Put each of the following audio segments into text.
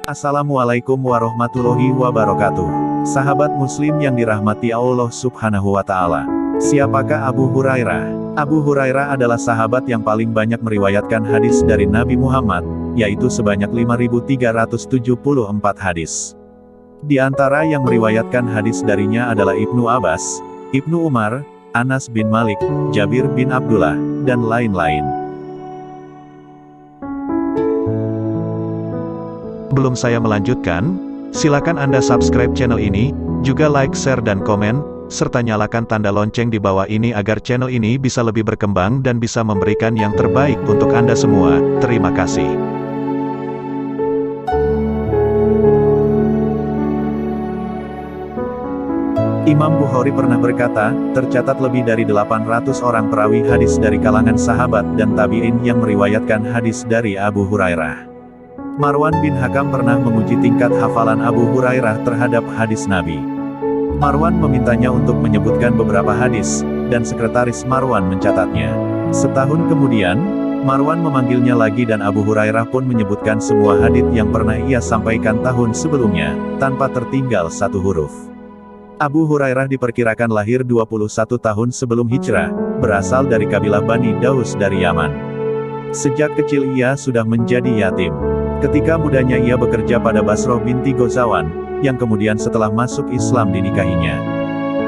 Assalamualaikum warahmatullahi wabarakatuh. Sahabat muslim yang dirahmati Allah Subhanahu wa Ta'ala. Siapakah Abu Hurairah? Abu Hurairah adalah sahabat yang paling banyak meriwayatkan hadis dari Nabi Muhammad, yaitu sebanyak 5.374 hadis. Di antara yang meriwayatkan hadis darinya adalah Ibnu Abbas, Ibnu Umar, Anas bin Malik, Jabir bin Abdullah, dan lain-lain. Sebelum saya melanjutkan, silakan Anda subscribe channel ini, juga like, share dan komen, serta nyalakan tanda lonceng di bawah ini agar channel ini bisa lebih berkembang dan bisa memberikan yang terbaik untuk Anda semua. Terima kasih. Imam Bukhari pernah berkata, tercatat lebih dari 800 orang perawi hadis dari kalangan sahabat dan tabi'in yang meriwayatkan hadis dari Abu Hurairah. Marwan bin Hakam pernah menguji tingkat hafalan Abu Hurairah terhadap hadis Nabi. Marwan memintanya untuk menyebutkan beberapa hadis, dan sekretaris Marwan mencatatnya. Setahun kemudian, Marwan memanggilnya lagi dan Abu Hurairah pun menyebutkan semua hadits yang pernah ia sampaikan tahun sebelumnya, tanpa tertinggal satu huruf. Abu Hurairah diperkirakan lahir 21 tahun sebelum hijrah, berasal dari kabilah Bani Daus dari Yaman. Sejak kecil ia sudah menjadi yatim. Ketika mudanya ia bekerja pada Basroh binti Gozawan, yang kemudian setelah masuk Islam dinikahinya.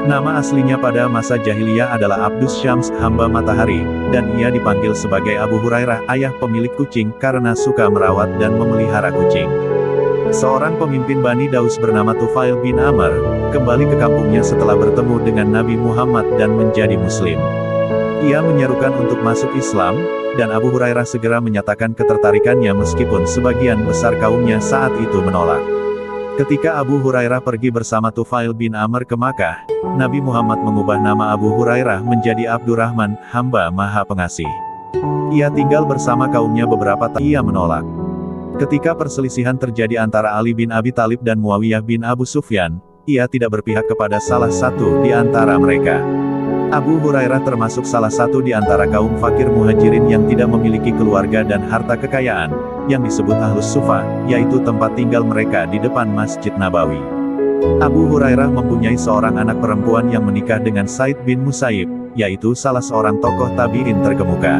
Nama aslinya pada masa jahiliyah adalah Abdus Syams, hamba matahari, dan ia dipanggil sebagai Abu Hurairah, ayah pemilik kucing, karena suka merawat dan memelihara kucing. Seorang pemimpin Bani Daus bernama Tufail bin Amr, kembali ke kampungnya setelah bertemu dengan Nabi Muhammad dan menjadi Muslim. Ia menyerukan untuk masuk Islam, dan Abu Hurairah segera menyatakan ketertarikannya meskipun sebagian besar kaumnya saat itu menolak. Ketika Abu Hurairah pergi bersama Tufail bin Amr ke Makkah, Nabi Muhammad mengubah nama Abu Hurairah menjadi Abdurrahman, hamba maha pengasih. Ia tinggal bersama kaumnya beberapa tahun. Ia menolak. Ketika perselisihan terjadi antara Ali bin Abi Thalib dan Muawiyah bin Abu Sufyan, ia tidak berpihak kepada salah satu di antara mereka. Abu Hurairah termasuk salah satu di antara kaum fakir muhajirin yang tidak memiliki keluarga dan harta kekayaan, yang disebut Ahlus Sufa, yaitu tempat tinggal mereka di depan Masjid Nabawi. Abu Hurairah mempunyai seorang anak perempuan yang menikah dengan Said bin Musayyib, yaitu salah seorang tokoh tabi'in terkemuka.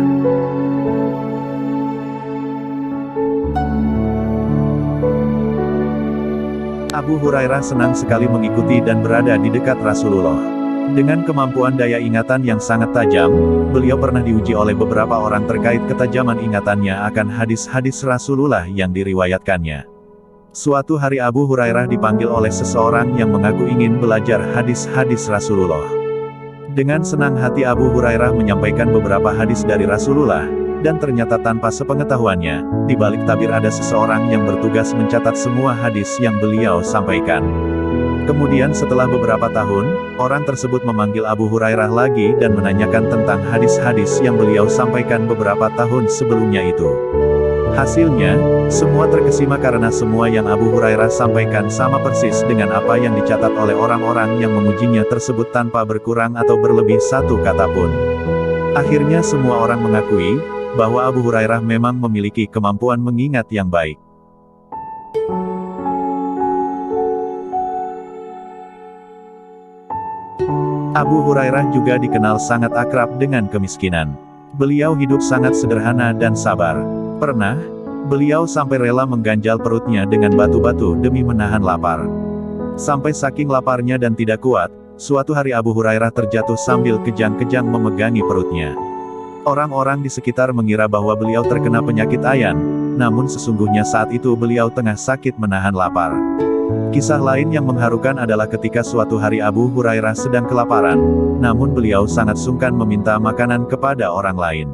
Abu Hurairah senang sekali mengikuti dan berada di dekat Rasulullah. Dengan kemampuan daya ingatan yang sangat tajam, beliau pernah diuji oleh beberapa orang terkait ketajaman ingatannya akan hadis-hadis Rasulullah yang diriwayatkannya. Suatu hari Abu Hurairah dipanggil oleh seseorang yang mengaku ingin belajar hadis-hadis Rasulullah. Dengan senang hati Abu Hurairah menyampaikan beberapa hadis dari Rasulullah, dan ternyata tanpa sepengetahuannya, di balik tabir ada seseorang yang bertugas mencatat semua hadis yang beliau sampaikan. Kemudian setelah beberapa tahun, orang tersebut memanggil Abu Hurairah lagi dan menanyakan tentang hadis-hadis yang beliau sampaikan beberapa tahun sebelumnya itu. Hasilnya, semua terkesima karena semua yang Abu Hurairah sampaikan sama persis dengan apa yang dicatat oleh orang-orang yang memujinya tersebut tanpa berkurang atau berlebih satu kata pun. Akhirnya semua orang mengakui bahwa Abu Hurairah memang memiliki kemampuan mengingat yang baik. Abu Hurairah juga dikenal sangat akrab dengan kemiskinan. Beliau hidup sangat sederhana dan sabar. Pernah, beliau sampai rela mengganjal perutnya dengan batu-batu demi menahan lapar. Sampai saking laparnya dan tidak kuat, suatu hari Abu Hurairah terjatuh sambil kejang-kejang memegangi perutnya. Orang-orang di sekitar mengira bahwa beliau terkena penyakit ayan, namun sesungguhnya saat itu beliau tengah sakit menahan lapar. Kisah lain yang mengharukan adalah ketika suatu hari Abu Hurairah sedang kelaparan, namun beliau sangat sungkan meminta makanan kepada orang lain.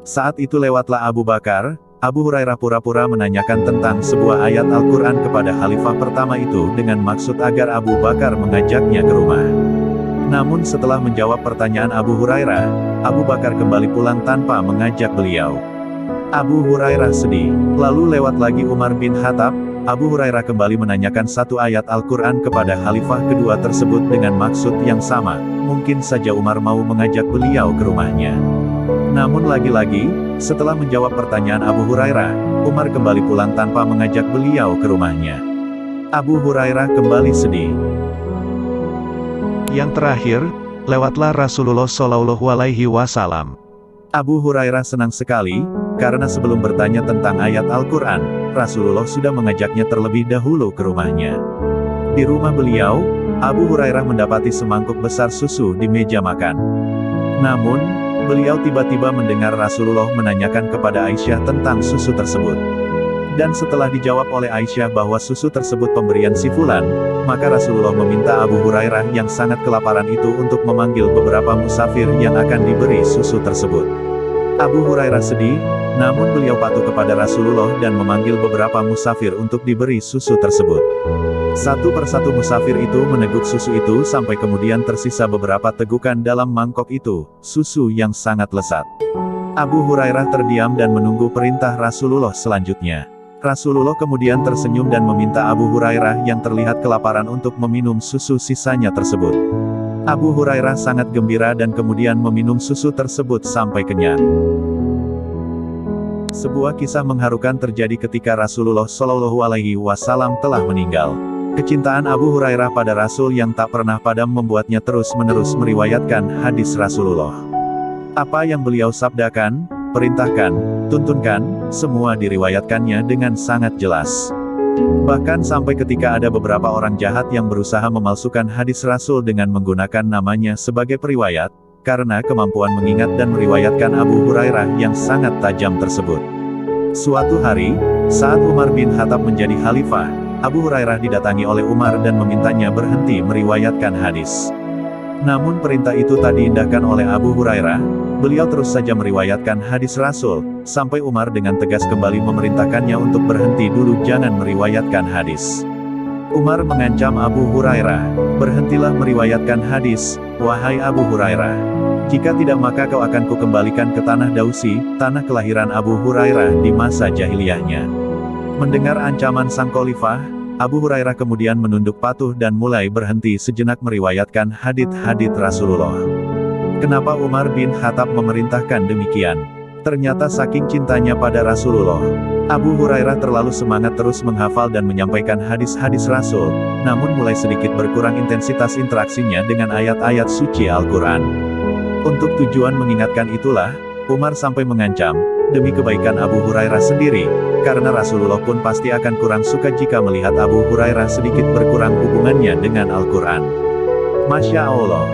Saat itu lewatlah Abu Bakar. Abu Hurairah pura-pura menanyakan tentang sebuah ayat Al-Quran kepada khalifah pertama itu dengan maksud agar Abu Bakar mengajaknya ke rumah. Namun setelah menjawab pertanyaan Abu Hurairah, Abu Bakar kembali pulang tanpa mengajak beliau. Abu Hurairah sedih. Lalu lewat lagi Umar bin Khattab. Abu Hurairah kembali menanyakan satu ayat Al-Quran kepada khalifah kedua tersebut dengan maksud yang sama. Mungkin saja Umar mau mengajak beliau ke rumahnya. Namun lagi-lagi, Setelah menjawab pertanyaan Abu Hurairah, Umar kembali pulang tanpa mengajak beliau ke rumahnya. Abu Hurairah kembali sedih. Yang terakhir, lewatlah Rasulullah Shallallahu Alaihi Wasallam. Abu Hurairah senang sekali, karena sebelum bertanya tentang ayat Al-Quran, Rasulullah sudah mengajaknya terlebih dahulu ke rumahnya. Di rumah beliau, Abu Hurairah mendapati semangkuk besar susu di meja makan. Namun, beliau tiba-tiba mendengar Rasulullah menanyakan kepada Aisyah tentang susu tersebut. Dan setelah dijawab oleh Aisyah bahwa susu tersebut pemberian si Fulan, maka Rasulullah meminta Abu Hurairah yang sangat kelaparan itu untuk memanggil beberapa musafir yang akan diberi susu tersebut. Abu Hurairah sedih, namun beliau patuh kepada Rasulullah dan memanggil beberapa musafir untuk diberi susu tersebut. Satu persatu musafir itu meneguk susu itu sampai kemudian tersisa beberapa tegukan dalam mangkok itu, susu yang sangat lezat. Abu Hurairah terdiam dan menunggu perintah Rasulullah selanjutnya. Rasulullah kemudian tersenyum dan meminta Abu Hurairah yang terlihat kelaparan untuk meminum susu sisanya tersebut. Abu Hurairah sangat gembira dan kemudian meminum susu tersebut sampai kenyang. Sebuah kisah mengharukan terjadi ketika Rasulullah Shallallahu Alaihi Wasallam telah meninggal. Kecintaan Abu Hurairah pada Rasul yang tak pernah padam membuatnya terus-menerus meriwayatkan hadis Rasulullah. Apa yang beliau sabdakan, perintahkan, tuntunkan, semua diriwayatkannya dengan sangat jelas. Bahkan sampai ketika ada beberapa orang jahat yang berusaha memalsukan hadis Rasul dengan menggunakan namanya sebagai periwayat, karena kemampuan mengingat dan meriwayatkan Abu Hurairah yang sangat tajam tersebut. Suatu hari, saat Umar bin Khattab menjadi khalifah, Abu Hurairah didatangi oleh Umar dan memintanya berhenti meriwayatkan hadis. Namun perintah itu tak diindahkan oleh Abu Hurairah, beliau terus saja meriwayatkan hadis Rasul, sampai Umar dengan tegas kembali memerintahkannya untuk berhenti dulu jangan meriwayatkan hadis. Umar mengancam Abu Hurairah, berhentilah meriwayatkan hadis, wahai Abu Hurairah. Jika tidak maka kau akan kukembalikan ke tanah Dausi, tanah kelahiran Abu Hurairah di masa jahiliyahnya. Mendengar ancaman sang khalifah, Abu Hurairah kemudian menunduk patuh dan mulai berhenti sejenak meriwayatkan hadits Rasulullah. Kenapa Umar bin Khattab memerintahkan demikian? Ternyata saking cintanya pada Rasulullah, Abu Hurairah terlalu semangat terus menghafal dan menyampaikan hadis-hadis Rasul, namun mulai sedikit berkurang intensitas interaksinya dengan ayat-ayat suci Al-Quran. Untuk tujuan mengingatkan itulah, Umar sampai mengancam, demi kebaikan Abu Hurairah sendiri, karena Rasulullah pun pasti akan kurang suka jika melihat Abu Hurairah sedikit berkurang hubungannya dengan Al-Quran. Masya Allah.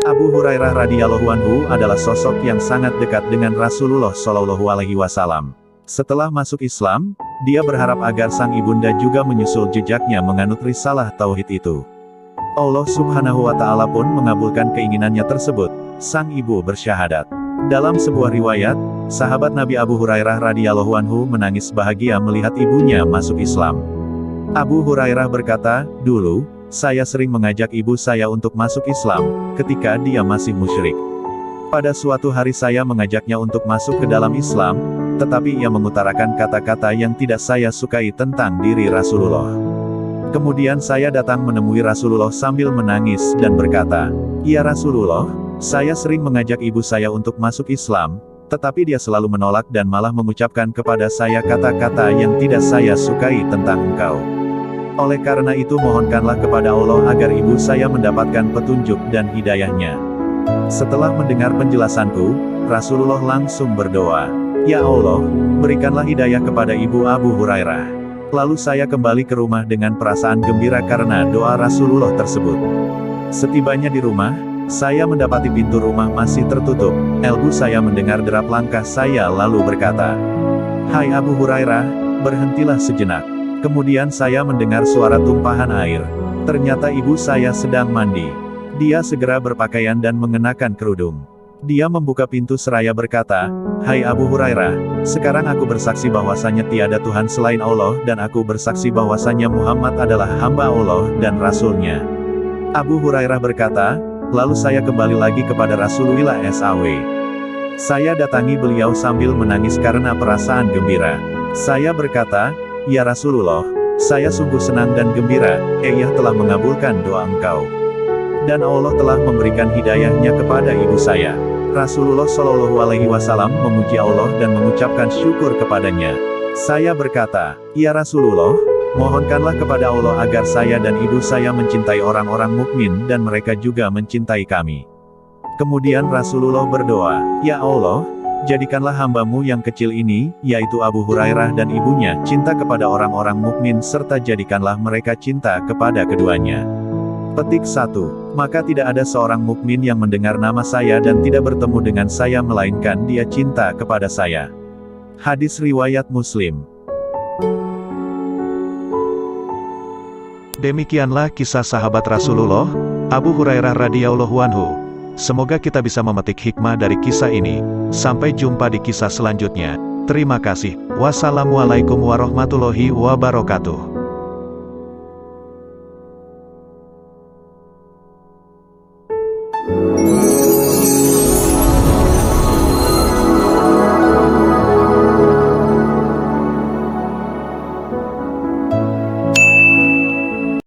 Abu Hurairah radhiyallahu anhu adalah sosok yang sangat dekat dengan Rasulullah Shallallahu Alaihi Wasallam. Setelah masuk Islam, dia berharap agar sang ibunda juga menyusul jejaknya menganut risalah tauhid itu. Allah Subhanahu wa Ta'ala pun mengabulkan keinginannya tersebut. Sang ibu bersyahadat. Dalam sebuah riwayat, sahabat Nabi Abu Hurairah radhiyallahu anhu menangis bahagia melihat ibunya masuk Islam. Abu Hurairah berkata, dulu, saya sering mengajak ibu saya untuk masuk Islam, ketika dia masih musyrik. Pada suatu hari saya mengajaknya untuk masuk ke dalam Islam, tetapi ia mengutarakan kata-kata yang tidak saya sukai tentang diri Rasulullah. Kemudian saya datang menemui Rasulullah sambil menangis dan berkata, "Ya Rasulullah, saya sering mengajak ibu saya untuk masuk Islam, tetapi dia selalu menolak dan malah mengucapkan kepada saya kata-kata yang tidak saya sukai tentang engkau. Oleh karena itu mohonkanlah kepada Allah agar ibu saya mendapatkan petunjuk dan hidayahnya." Setelah mendengar penjelasanku, Rasulullah langsung berdoa, "Ya Allah, berikanlah hidayah kepada ibu Abu Hurairah." Lalu saya kembali ke rumah dengan perasaan gembira karena doa Rasulullah tersebut. Setibanya di rumah, saya mendapati pintu rumah masih tertutup. Elbu saya mendengar derap langkah saya lalu berkata, "Hai Abu Hurairah, berhentilah sejenak." Kemudian saya mendengar suara tumpahan air. Ternyata ibu saya sedang mandi. Dia segera berpakaian dan mengenakan kerudung. Dia membuka pintu seraya berkata, "Hai Abu Hurairah, sekarang aku bersaksi bahwasanya tiada Tuhan selain Allah dan aku bersaksi bahwasanya Muhammad adalah hamba Allah dan Rasul-Nya." Abu Hurairah berkata, lalu saya kembali lagi kepada Rasulullah SAW. Saya datangi beliau sambil menangis karena perasaan gembira. Saya berkata, "Ya Rasulullah, saya sungguh senang dan gembira, Allah telah mengabulkan doa engkau." Dan Allah telah memberikan hidayahnya kepada ibu saya. Rasulullah Shallallahu Alaihi Wasallam memuji Allah dan mengucapkan syukur kepadanya. Saya berkata, "Ya Rasulullah, mohonkanlah kepada Allah agar saya dan ibu saya mencintai orang-orang mukmin dan mereka juga mencintai kami." Kemudian Rasulullah berdoa, "Ya Allah, jadikanlah hambamu yang kecil ini, yaitu Abu Hurairah dan ibunya, cinta kepada orang-orang mukmin serta jadikanlah mereka cinta kepada keduanya." Petik 1. Maka tidak ada seorang mukmin yang mendengar nama saya dan tidak bertemu dengan saya melainkan dia cinta kepada saya. Hadis riwayat Muslim. Demikianlah kisah sahabat Rasulullah, Abu Hurairah radhiyallahu anhu. Semoga kita bisa memetik hikmah dari kisah ini. Sampai jumpa di kisah selanjutnya. Terima kasih. Wassalamualaikum warahmatullahi wabarakatuh.